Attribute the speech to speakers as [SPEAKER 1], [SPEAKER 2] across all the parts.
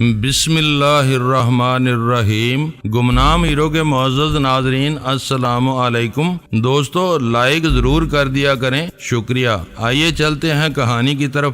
[SPEAKER 1] بسم اللہ الرحمن الرحیم۔ گمنام ہیرو کے معزز ناظرین السلام علیکم۔ دوستو لائک ضرور کر دیا کریں، شکریہ۔ آئیے چلتے ہیں کہانی کی طرف۔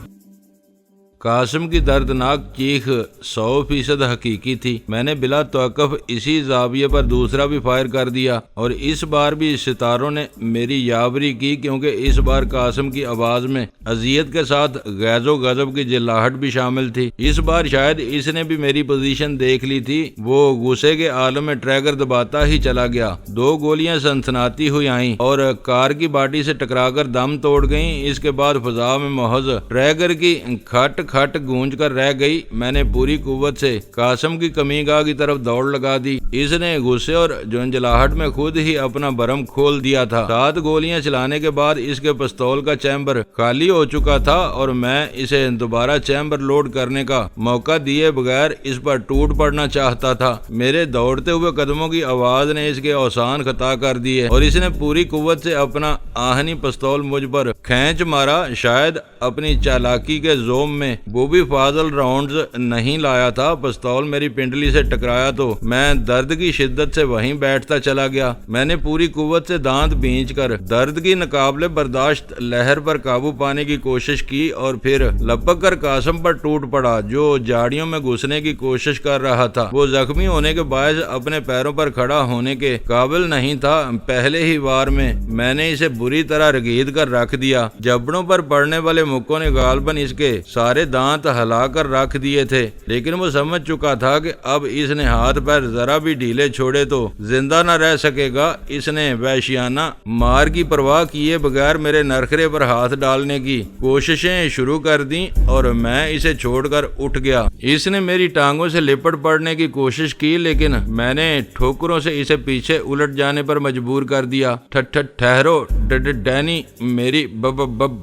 [SPEAKER 1] قاسم کی دردناک چیخ 100% حقیقی تھی۔ میں نے بلا توقف اسی زاویے پر دوسرا بھی فائر کر دیا اور اس بار بھی ستاروں نے میری یاوری کی، کیونکہ اس بار قاسم کی آواز میں اذیت کے ساتھ غیظ و غضب کی جلاہٹ بھی شامل تھی۔ اس بار شاید اس نے بھی میری پوزیشن دیکھ لی تھی۔ وہ غصے کے عالم میں ٹریگر دباتا ہی چلا گیا۔ 2 گولیاں سنسناتی ہوئی آئیں اور کار کی باڈی سے ٹکرا کر دم توڑ گئیں۔ اس کے بعد فضا میں محض ٹریگر کی کھٹ کھٹ گونج کر رہ گئی۔ میں نے پوری قوت سے قاسم کی کمی گاہ کی طرف دوڑ لگا دی۔ اس نے غصے اور جنجلاہٹ میں خود ہی اپنا برم کھول دیا تھا۔ 7 گولیاں چلانے کے بعد اس کے پستول کا چیمبر خالی ہو چکا تھا اور میں اسے دوبارہ چیمبر لوڈ کرنے کا موقع دیے بغیر اس پر ٹوٹ پڑنا چاہتا تھا۔ میرے دوڑتے ہوئے قدموں کی آواز نے اس کے اوسان خطا کر دیے اور اس نے پوری قوت سے اپنا آہنی پستول مجھ پر کھینچ مارا۔ شاید اپنی چالاکی کے زوم میں وہ بھی فاضل راؤنڈز نہیں لایا تھا۔ پستول میری پنڈلی سے ٹکرایا تو میں درد کی شدت سے وہیں بیٹھتا چلا گیا۔ میں نے پوری قوت سے دانت بھینچ کر درد کی ناقابل برداشت لہر پر قابو پانے کی کوشش کی اور پھر لپک کر قاسم پر ٹوٹ پڑا، جو جاڑیوں میں گھسنے کی کوشش کر رہا تھا۔ وہ زخمی ہونے کے باعث اپنے پیروں پر کھڑا ہونے کے قابل نہیں تھا۔ پہلے ہی وار میں نے اسے بری طرح رگید کر رکھ دیا۔ جبڑوں پر پڑنے والے مکوں نے غالباً اس کے سارے دانت ہلا کر رکھ دیے تھے، لیکن وہ سمجھ چکا تھا کہ اب اس نے ہاتھ پیر ذرا بھی ڈھیلے چھوڑے تو زندہ نہ رہ سکے گا۔ اس نے وحشیانہ مار کی پرواہ کیے بغیر میرے نرخرے پر ہاتھ ڈالنے کی کوششیں شروع کر دیں اور میں اسے چھوڑ کر اٹھ گیا۔ اس نے میری ٹانگوں سے لپٹ پڑنے کی کوشش کی، لیکن میں نے ٹھوکروں سے اسے پیچھے الٹ جانے پر مجبور کر دیا۔ ٹھہرو ڈینی، میری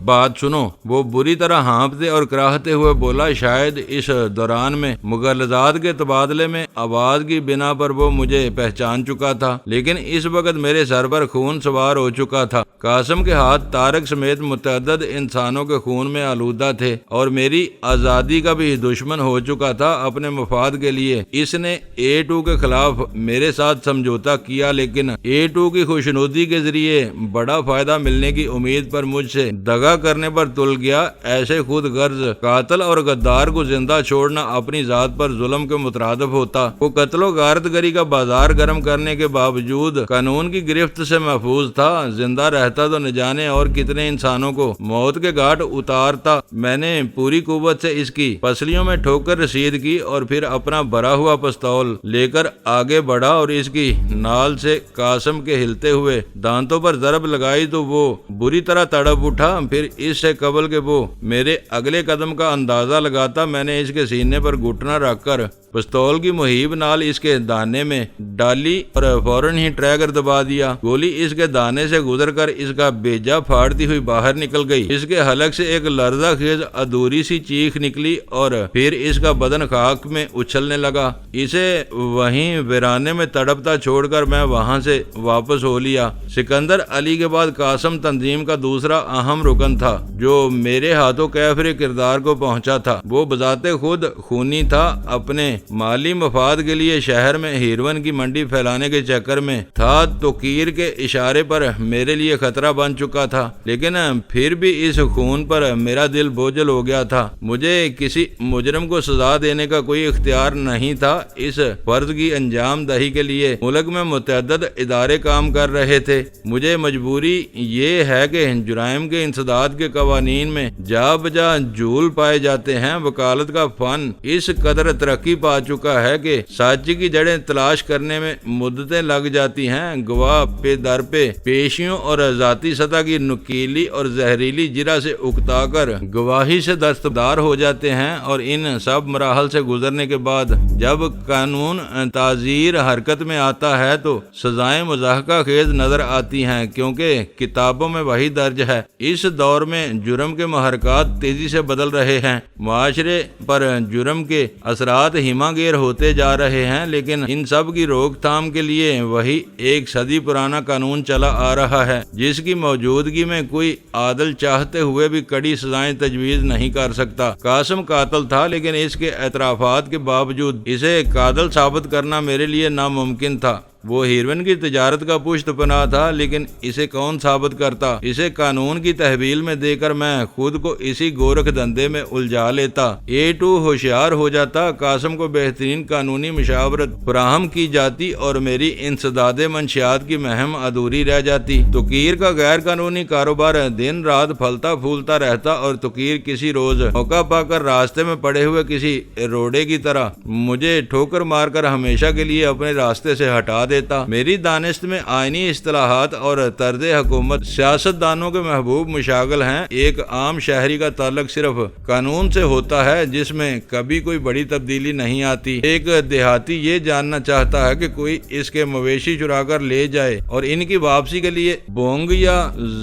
[SPEAKER 1] بات سنو۔ وہ بری طرح ہانپتے اور کراہتے ہوئے بولا۔ شاید اس دوران میں مغالطات کے تبادلے میں آواز کی بنا پر وہ مجھے پہچان چکا تھا، لیکن اس وقت میرے سر پر خون سوار ہو چکا تھا۔ قاسم کے ہاتھ طارق سمیت متعدد انسانوں کے خون میں آلودہ تھے اور میری آزادی کا بھی دشمن ہو چکا تھا۔ اپنے مفاد کے لیے اس نے A2 کے خلاف میرے ساتھ سمجھوتا کیا، لیکن A2 کی خوشنودی کے ذریعے بڑا فائدہ ملنے کی امید پر مجھ سے دغا کرنے پر تل گیا۔ ایسے خود غرض قاتل اور غدار کو زندہ چھوڑنا اپنی ذات پر ظلم کے مترادف ہوتا۔ وہ قتل و غارت گری کا بازار گرم کرنے کے باوجود قانون کی گرفت سے محفوظ تھا۔ زندہ رہتا تو نہ جانے اور کتنے انسانوں کو موت کے گھاٹ اتارتا۔ میں نے پوری قوت سے اس کی پسلیوں میں ٹھوکر رسید کی اور پھر اپنا بھرا ہوا پستول لے کر آگے بڑھا اور اس کی نال سے قاسم کے ہلتے ہوئے دانتوں پر ضرب لگائی تو وہ بری طرح تڑپ اٹھا۔ پھر اس سے قبل کہ وہ میرے اگلے قدم کا اندازہ لگاتا، میں نے اس کے سینے پر گھٹنا رکھ کر پستول کی مہیب نال اس کے دانے میں ڈالی اور فوراً ہی ٹریگر دبا دیا۔ گولی اس کے دانے سے گزر کر اس کا بیجا پھاڑتی ہوئی باہر نکل گئی۔ اس کے حلق سے ایک لرزہ خیز ادھوری سی چیخ نکلی اور پھر اس کا بدن خاک میں اچھلنے لگا۔ اسے وہیں ویرانے میں تڑپتا چھوڑ کر میں وہاں سے واپس ہو لیا۔ سکندر علی کے بعد قاسم تنظیم کا دوسرا اہم رکن تھا جو میرے ہاتھوں کیفر کردار کو پہنچا تھا۔ وہ بذات خود خونی تھا، اپنے مالی مفاد کے لیے شہر میں ہیروئن کی منڈی پھیلانے کے چکر میں تھا تو کیر کے اشارے پر میرے لیے خطرہ بن چکا تھا، لیکن پھر بھی اس خون پر میرا دل بوجھل ہو گیا تھا۔ مجھے کسی مجرم کو سزا دینے کا کوئی اختیار نہیں تھا۔ اس فرض کی انجام دہی کے لیے ملک میں متعدد ادارے کام کر رہے تھے۔ مجھے مجبوری یہ ہے کہ جرائم کے انسداد کے قوانین میں جا بجا جھول پائے جاتے ہیں۔ وکالت کا فن اس قدر ترقی پا چکا ہے کہ سچ کی جڑیں تلاش کرنے میں مدتیں لگ جاتی ہیں۔ گواہ پہ در پہ پیشیوں اور ذاتی سطح کی نکیلی اور زہریلی جرح سے اکتا کر گواہی سے دستبردار ہو جاتے ہیں، اور ان سب مراحل سے گزرنے کے بعد جب قانون تعزیر حرکت میں آتا ہے تو سزائیں مضحکہ خیز نظر آتی ہیں، کیونکہ کتابوں میں وہی درج ہے۔ اس دور میں جرم کے محرکات تیزی سے بدل رہے ہیں۔ معاشرے پر جرم کے اثرات دھیما گیر ہوتے جا رہے ہیں، لیکن ان سب کی روک تھام کے لیے وہی 1 صدی پرانا قانون چلا آ رہا ہے، جس کی موجودگی میں کوئی عادل چاہتے ہوئے بھی کڑی سزائیں تجویز نہیں کر سکتا۔ قاسم قاتل تھا، لیکن اس کے اعترافات کے باوجود اسے قاتل ثابت کرنا میرے لیے ناممکن تھا۔ وہ ہیروئن کی تجارت کا پشت پناہ تھا، لیکن اسے کون ثابت کرتا؟ اسے قانون کی تحویل میں دے کر میں خود کو اسی گورکھ دھندے میں الجھا لیتا۔ A2 ہوشیار ہو جاتا، قاسم کو بہترین قانونی مشاورت فراہم کی جاتی اور میری انسداد منشیات کی مہم ادھوری رہ جاتی۔ توقیر کا غیر قانونی کاروبار دن رات پھلتا پھولتا رہتا اور توقیر کسی روز موقع پا کر راستے میں پڑے ہوئے کسی روڑے کی طرح مجھے ٹھوکر مار کر ہمیشہ کے لیے اپنے راستے سے ہٹا دیتا۔ میری دانست میں آئینی اصطلاحات اور طرز حکومت سیاست دانوں کے محبوب مشاغل ہیں۔ ایک عام شہری کا تعلق صرف قانون سے ہوتا ہے، جس میں کبھی کوئی بڑی تبدیلی نہیں آتی۔ ایک دیہاتی یہ جاننا چاہتا ہے کہ کوئی اس کے مویشی چرا کر لے جائے اور ان کی واپسی کے لیے بونگ یا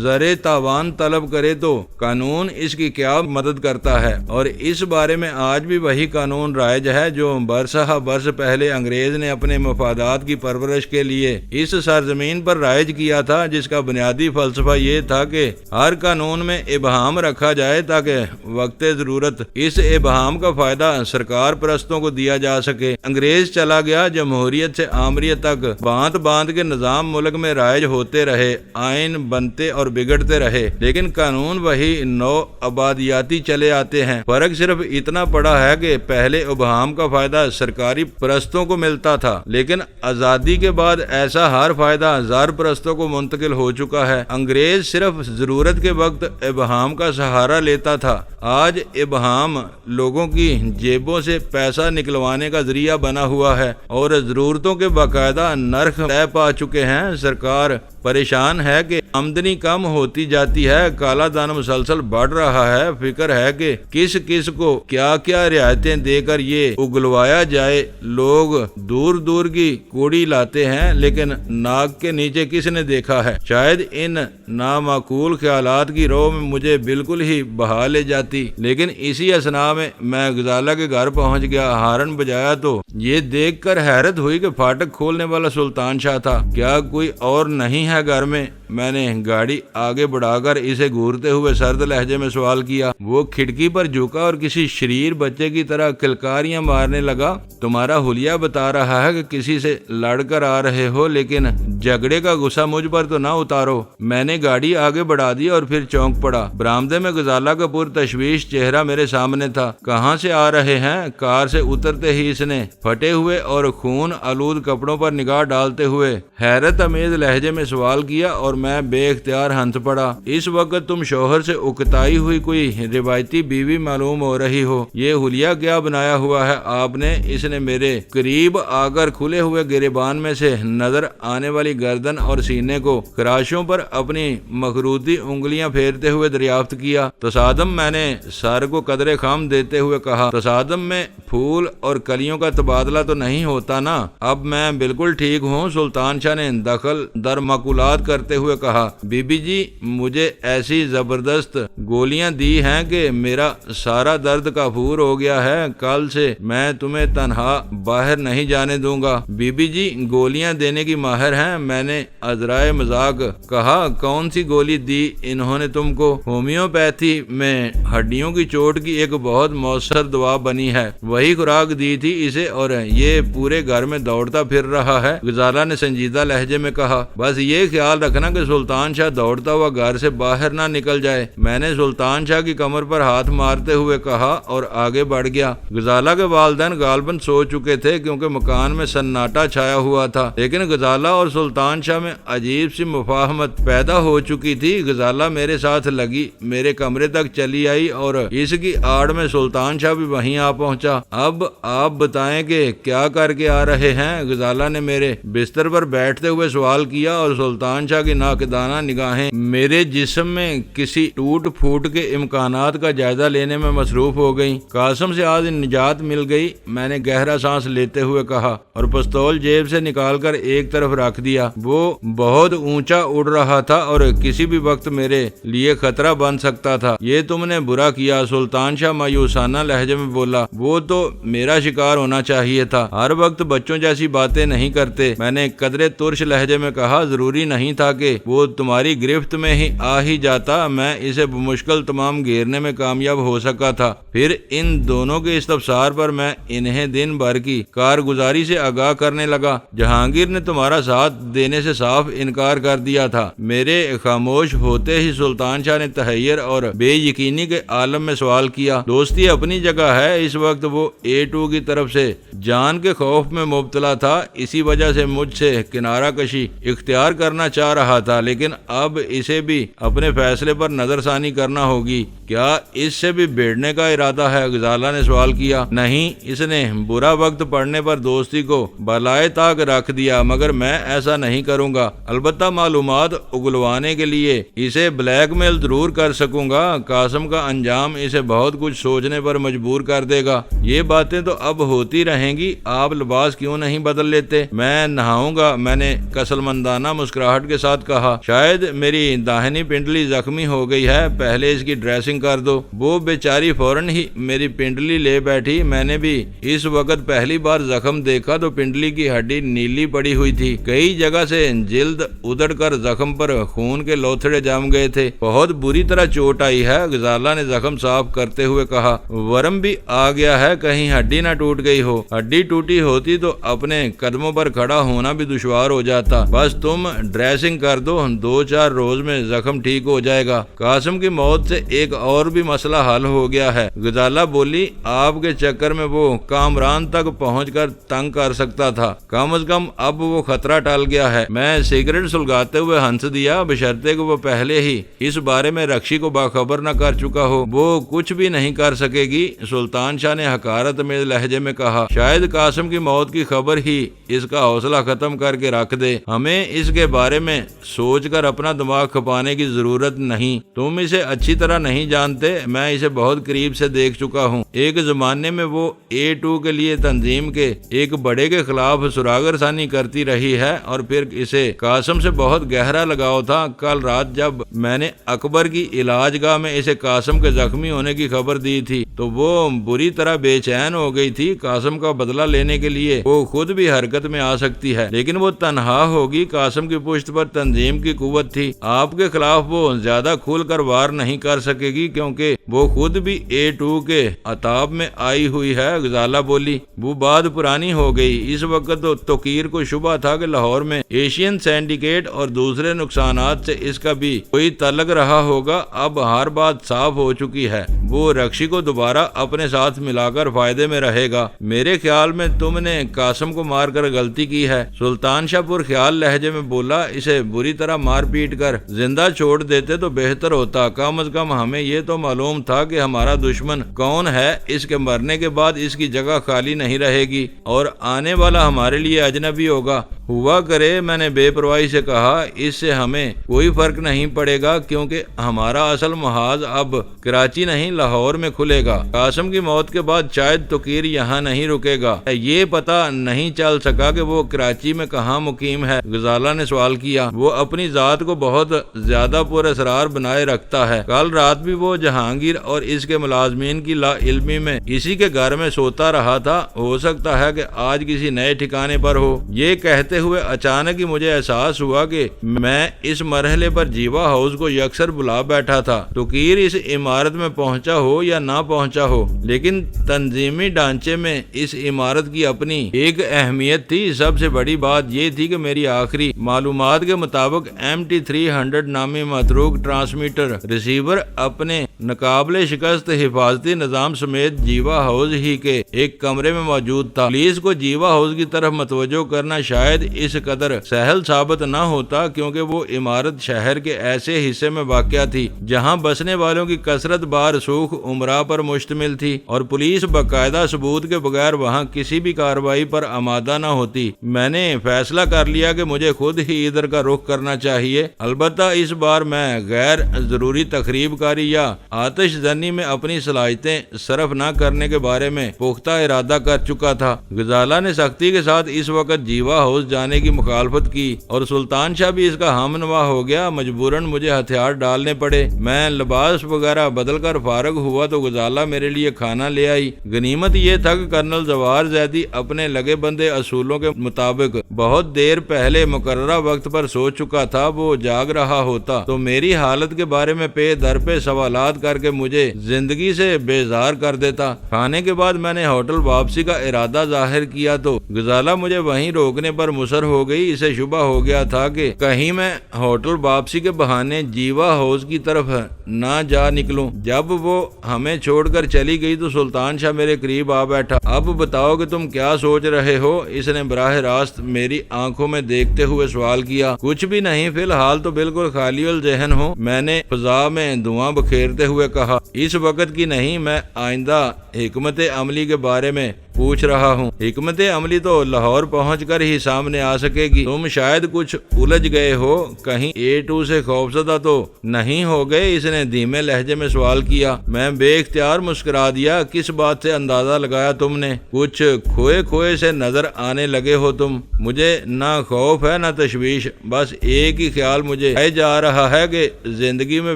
[SPEAKER 1] زر تاوان طلب کرے تو قانون اس کی کیا مدد کرتا ہے؟ اور اس بارے میں آج بھی وہی قانون رائج ہے جو برسہ برس پہلے انگریز نے اپنے مفادات کی پرورش کے لیے اس سرزمین پر رائج کیا تھا، جس کا بنیادی فلسفہ یہ تھا کہ ہر قانون میں ابہام رکھا جائے تاکہ وقت ضرورت اس ابہام کا فائدہ سرکار پرستوں کو دیا جا سکے۔ انگریز چلا گیا، جمہوریت سے آمریت تک باندھ باندھ کے نظام ملک میں رائج ہوتے رہے، آئین بنتے اور بگڑتے رہے، لیکن قانون وہی نو آبادیاتی چلے آتے ہیں۔ فرق صرف اتنا پڑا ہے کہ پہلے ابہام کا فائدہ سرکاری پرستوں کو ملتا تھا، لیکن آزادی کے بعد ایسا ہر فائدہ زار پرستوں کو منتقل ہو چکا ہے۔ انگریز صرف ضرورت کے وقت ابہام کا سہارا لیتا تھا، آج ابہام لوگوں کی جیبوں سے پیسہ نکلوانے کا ذریعہ بنا ہوا ہے اور ضرورتوں کے باقاعدہ نرخ طے پا چکے ہیں۔ سرکار پریشان ہے کہ آمدنی کم ہوتی جاتی ہے، کالا دھن مسلسل بڑھ رہا ہے، فکر ہے کہ کس کس کو کیا کیا رعایتیں دے کر یہ اگلوایا جائے۔ لوگ دور دور کی کوڑی لاتے ہیں، لیکن ناک کے نیچے کس نے دیکھا ہے؟ شاید ان نامعقول خیالات کی رو میں مجھے بالکل ہی بہا لے جاتی، لیکن اسی اثناء میں غزالہ کے گھر پہنچ گیا۔ ہارن بجایا تو یہ دیکھ کر حیرت ہوئی کہ پھاٹک کھولنے والا سلطان شاہ تھا۔ کیا کوئی اور نہیں ہے گھر میں؟ میں نے گاڑی آگے بڑھا کر اسے گھورتے ہوئے سرد لہجے میں سوال کیا۔ وہ کھڑکی پر جھکا اور کسی شریر بچے کی طرح کلکاریاں مارنے لگا۔ تمہارا حلیہ بتا رہا ہے کہ کسی سے لڑ کر آ رہے ہو، لیکن جھگڑے کا غصہ مجھ پر تو نہ اتارو۔ میں نے گاڑی آگے بڑھا دی اور پھر چونک پڑا۔ برآمدے میں غزالہ کا پرتشویش چہرہ میرے سامنے تھا۔ کہاں سے آ رہے ہیں؟ کار سے اترتے ہی اس نے پھٹے ہوئے اور خون آلود کپڑوں پر نگاہ ڈالتے ہوئے حیرت امیز لہجے میں سوال کیا اور میں بے اختیار ہنس پڑا۔ اس وقت تم شوہر سے اکتائی ہوئی کوئی روایتی بیوی معلوم ہو رہی ہو۔ یہ حلیہ کیا بنایا ہوا ہے آپ نے؟ اس نے میرے قریب آ کر کھلے ہوئے گریبان میں سے نظر آنے والی گردن اور سینے کو خراشوں پر اپنی مخروطی انگلیاں پھیرتے ہوئے دریافت کیا۔ تصادم؟ میں نے سر کو قدرے خم دیتے ہوئے کہا۔ تصادم میں پھول اور کلیوں کا تبادلہ تو نہیں ہوتا نا؟ اب میں بالکل ٹھیک ہوں، سلطان شاہ نے دخل در معقولات کرتے ہوئے کہا۔ بی بی جی، مجھے ایسی زبردست گولیاں دی ہیں کہ میرا سارا درد کافور ہو گیا ہے۔ کل سے میں تمہیں تنہا باہر نہیں جانے دوں گا۔ بی بی جی گولیاں دینے کی ماہر ہیں؟ میں نے عذرائے مذاق کہا۔ کون سی گولی دی انہوں نے تم کو؟ ہومیوپیتھی میں ہڈیوں کی چوٹ کی ایک بہت مؤثر دوا بنی ہے، وہی خوراک دی تھی اسے اور یہ پورے گھر میں دوڑتا پھر رہا ہے۔ غزالہ نے سنجیدہ لہجے میں کہا۔ بس یہ خیال رکھنا کہ سلطان شاہ دوڑتا ہوا گھر سے باہر نہ نکل جائے۔ میں نے سلطان شاہ کی کمر پر ہاتھ مارتے ہوئے کہا اور آگے بڑھ گیا۔ غزالہ کے والدین غالباً سو چکے تھے کیونکہ مکان میں سناٹا چھایا ہوا تھا، لیکن غزالہ اور سلطان شاہ میں عجیب سی مفاہمت پیدا ہو چکی تھی۔ غزالہ میرے ساتھ لگی، میرے کمرے تک چلی آئی اور اس کی آڑ میں سلطان شاہ بھی وہیں آ پہنچا۔ اب آپ بتائیں کہ کیا کر کے آ رہے ہیں؟ غزالہ نے میرے بستر پر بیٹھتے ہوئے سوال کیا اور سلطان شاہ کی ناقدانہ نگاہیں میرے جسم میں کسی ٹوٹ پھوٹ کے امکانات کا جائزہ لینے میں مصروف ہو گئیں۔ قاسم سے آج نجات مل گئی، میں نے گہرا سانس لیتے ہوئے کہا اور پستول جیب سے نکال نکال کر ایک طرف رکھ دیا۔ وہ بہت اونچا اڑ رہا تھا اور کسی بھی وقت میرے لیے خطرہ بن سکتا تھا۔ یہ تم نے برا کیا، سلطان شاہ مایوسانہ لہجے میں بولا۔ وہ تو میرا شکار ہونا چاہیے تھا، ہر وقت بچوں جیسی باتیں نہیں کرتے۔ میں نے قدرے ترش لہجے میں کہا، ضروری نہیں تھا کہ وہ تمہاری گرفت میں ہی آ ہی جاتا، میں اسے بمشکل تمام گھیرنے میں کامیاب ہو سکا تھا۔ پھر ان دونوں کے استفسار پر میں انہیں دن بھر کی کارگزاری سے آگاہ کرنے لگا۔ جہانگیر نے تمہارا ساتھ دینے سے صاف انکار کر دیا تھا۔ میرے خاموش ہوتے ہی سلطان شاہ نے تحیر اور بے یقینی کے عالم میں سوال کیا۔ دوستی اپنی جگہ ہے، اس وقت وہ A2 کی طرف سے جان کے خوف میں مبتلا تھا، اسی وجہ سے مجھ سے کنارہ کشی اختیار کرنا چاہ رہا تھا، لیکن اب اسے بھی اپنے فیصلے پر نظر ثانی کرنا ہوگی۔ کیا اس سے بھی بھیڑنے کا ارادہ ہے؟ غزالہ نے سوال کیا۔ نہیں، اس نے برا وقت پڑنے پر دوستی کو بالائے طاق رکھ دیا، مگر میں ایسا نہیں کروں گا۔ البتہ معلومات اگلوانے کے لیے اسے بلیک میل ضرور کر سکوں گا۔ قاسم کا انجام اسے بہت کچھ سوچنے پر مجبور کر دے گا۔ یہ باتیں تو اب ہوتی رہیں گی، آپ لباس کیوں نہیں بدل لیتے؟ میں نہاؤں گا، میں نے کسلمندانہ مسکراہٹ کے ساتھ کہا۔ شاید میری داہنی پنڈلی زخمی ہو گئی ہے، پہلے اس کی ڈریسنگ کر دو۔ وہ بیچاری فوراً ہی میری پنڈلی لے بیٹھی۔ میں نے بھی اس وقت پہلی بار زخم دیکھا تو پنڈلی کی ہڈی نیلی پڑی ہوئی تھی، کئی جگہ سے جلد ادڑ کر زخم پر خون کے لوتھڑے جم گئے تھے۔ بہت بری طرح چوٹ آئی ہے، غزالہ نے زخم صاف کرتے ہوئے کہا۔ ورم بھی آ گیا ہے، کہیں ہڈی نہ ٹوٹ گئی ہو؟ ہڈی ٹوٹی ہوتی تو اپنے قدموں پر کھڑا ہونا بھی دشوار ہو جاتا۔ بس تم ڈریسنگ کر دو، 2-4 روز میں زخم ٹھیک ہو جائے گا۔ قاسم کی موت سے ایک اور بھی مسئلہ حل ہو گیا ہے، غزالہ بولی۔ آپ کے چکر میں وہ کامران تک پہنچ کر تنگ کر سکتا تھا، کم از کم اب وہ خطرہ ٹل گیا ہے۔ میں سگریٹ سلگاتے ہوئے ہنس دیا، بشرطے کہ وہ پہلے ہی اس بارے میں رکشی کو باخبر نہ کر چکا ہو۔ وہ کچھ بھی نہیں کر سکے گی، سلطان شاہ نے حقارت میں لہجے میں کہا۔ شاید قاسم کی موت کی خبر ہی اس کا حوصلہ ختم کر کے رکھ دے۔ ہمیں اس کے بارے میں سوچ کر اپنا دماغ کھپانے کی ضرورت نہیں۔ تم اسے اچھی طرح نہیں جانتے، میں اسے بہت قریب سے دیکھ چکا ہوں۔ ایک زمانے میں وہ A2 کے لیے تنظیم کے ایک بڑے کے خلاف سراغ رسانی کرتی رہی ہے، اور پھر اسے قاسم سے بہت گہرا لگاؤ تھا۔ کل رات جب میں نے اکبر کی علاج گاہ میں اسے قاسم کے زخمی ہونے کی خبر دی تھی تو وہ بری طرح بے چین ہو گئی تھی۔ قاسم کا بدلہ لینے کے لیے وہ خود بھی حرکت میں آ سکتی ہے، لیکن وہ تنہا ہوگی۔ قاسم کی پشت پر تنظیم کی قوت تھی، آپ کے خلاف وہ زیادہ کھل کر وار نہیں کر سکے گی، کیونکہ وہ خود بھی A2 کے عتاب میں آئی ہوئی ہے۔ غزالہ بولی۔ وہ بات پرانی ہو گئی، اس وقت تو توقیر کو شبہ تھا کہ لاہور میں ایشین سینڈیکیٹ اور دوسرے نقصانات سے اس کا بھی کوئی تعلق رہا ہوگا۔ اب ہر بات صاف ہو چکی ہے، وہ رکشی کو دوبارہ اپنے ساتھ ملا کر فائدے میں رہے گا۔ میرے خیال میں تم نے قاسم کو مار کر غلطی کی ہے، سلطان شاہ پر خیال لہجے میں بولا۔ اسے بری طرح مار پیٹ کر زندہ چھوڑ دیتے تو بہتر ہوتا، کم از کم ہمیں یہ تو معلوم تھا کہ ہمارا دشمن کون ہے۔ اس کے مرنے کے بعد اس کی جگہ خالی نہیں رہے گی اور آنے والا ہمارے لیے اجنبی ہوگا۔ ہوا کرے، میں نے بے پرواہی سے کہا، اس سے ہمیں کوئی فرق نہیں پڑے گا، کیونکہ ہمارا اصل محاذ اب کراچی نہیں لاہور میں کھلے گا۔ قاسم کی موت کے بعد شاید توقیر یہاں نہیں رکے گا۔ یہ پتہ نہیں چل سکا کہ وہ کراچی میں کہاں مقیم ہے، غزالہ نے سوال کیا۔ وہ اپنی ذات کو بہت زیادہ پر اسرار بنائے رکھتا ہے، کل رات بھی وہ جہانگیر اور اس کے ملازمین کی لا علمی میں اسی کے گھر میں سوتا رہا تھا، ہو سکتا ہے کہ آج کسی نئے ٹھکانے پر ہو۔ یہ کہتے ہوئے اچانک ہی مجھے احساس ہوا کہ میں اس مرحلے پر جیوا ہاؤس کو یکسر بلا بیٹھا تھا۔ توقیر اس عمارت میں پہنچا ہو یا نہ پہنچا ہو، لیکن تنظیمی ڈھانچے میں اس عمارت کی اپنی ایک اہمیت تھی۔ سب سے بڑی بات یہ تھی کہ میری آخری معلومات کے مطابق MT300 نامی متروک ٹرانسمیٹر ریسیور اپنے ناقابل شکست حفاظتی نظام سمیت جیوا ہاؤس ہی کے ایک کمرے میں موجود تھا۔ پولیس کو جیوا ہاؤس کی طرف متوجہ کرنا شاید اس قدر سہل ثابت نہ ہوتا، کیونکہ وہ عمارت شہر کے ایسے حصے میں واقع تھی جہاں بسنے والوں کی کثرت بار سوکھ عمرہ پر مشتمل تھی، اور پولیس باقاعدہ ثبوت کے بغیر وہاں کسی بھی کارروائی پر آمادہ نہ ہوتی۔ میں نے فیصلہ کر لیا کہ مجھے خود ہی ادھر کا رخ کرنا چاہیے، البتہ اس بار میں غیر ضروری تخریب کاری یا آتش زنی میں اپنی صلاحیتیں صرف نہ کرنے کے بارے میں پختہ ارادہ کر چکا تھا۔ غزالہ نے سختی کے ساتھ اس وقت جیوا ہاؤس جانے کی مخالفت کی اور سلطان شاہ بھی اس کا ہمنوا ہو گیا۔ مجبوراً مجھے ہتھیار ڈالنے پڑے۔ میں لباس وغیرہ بدل کر فارغ ہوا تو غزالہ میرے لیے کھانا لے آئی۔ غنیمت یہ تھا کہ کرنل زوار زیدی اپنے لگے بندے اصولوں کے مطابق بہت دیر پہلے مقررہ وقت پر سو چکا تھا۔ وہ جاگ رہا ہوتا تو میری حالت کے بارے میں پے در پہ سوالات کر کے مجھے زندگی سے بیزار کر دیتا۔ کھانے کے بعد میں نے ہوٹل واپسی کا ارادہ ظاہر کیا تو غزالہ مجھے وہیں روکنے پر مصر ہو گئی۔ اسے شبہ ہو گیا تھا کہ کہیں میں ہوٹل واپسی کے بہانے جیوا ہاؤس کی طرف نہ جا نکلوں۔ جب وہ ہمیں چھوڑ کر چلی گئی تو سلطان شاہ میرے قریب آ بیٹھا۔ اب بتاؤ کہ تم کیا سوچ رہے ہو؟ اس نے براہ راست میری آنکھوں میں دیکھتے ہوئے سوال کیا۔ کچھ بھی نہیں، فی الحال تو بالکل خالی الذہن ہوں، میں نے فضا میں دھواں بکھیرتے ہوئے کہا۔ اس وقت کی نہیں، میں آئندہ حکمت عملی کے بارے میں پوچھ رہا ہوں۔ حکمت عملی تو لاہور پہنچ کر ہی سامنے آ سکے گی۔ تم شاید کچھ الجھ گئے ہو، کہیں A2 سے خوفزدہ تو نہیں ہو گئے؟ اس نے دھیمے لہجے میں سوال کیا۔ میں بے اختیار مسکرا دیا۔ کس بات سے اندازہ لگایا تم نے؟ کچھ کھوئے کھوئے سے نظر آنے لگے ہو تم۔ مجھے نہ خوف ہے نہ تشویش، بس ایک ہی خیال مجھے ہے جا رہا ہے کہ زندگی میں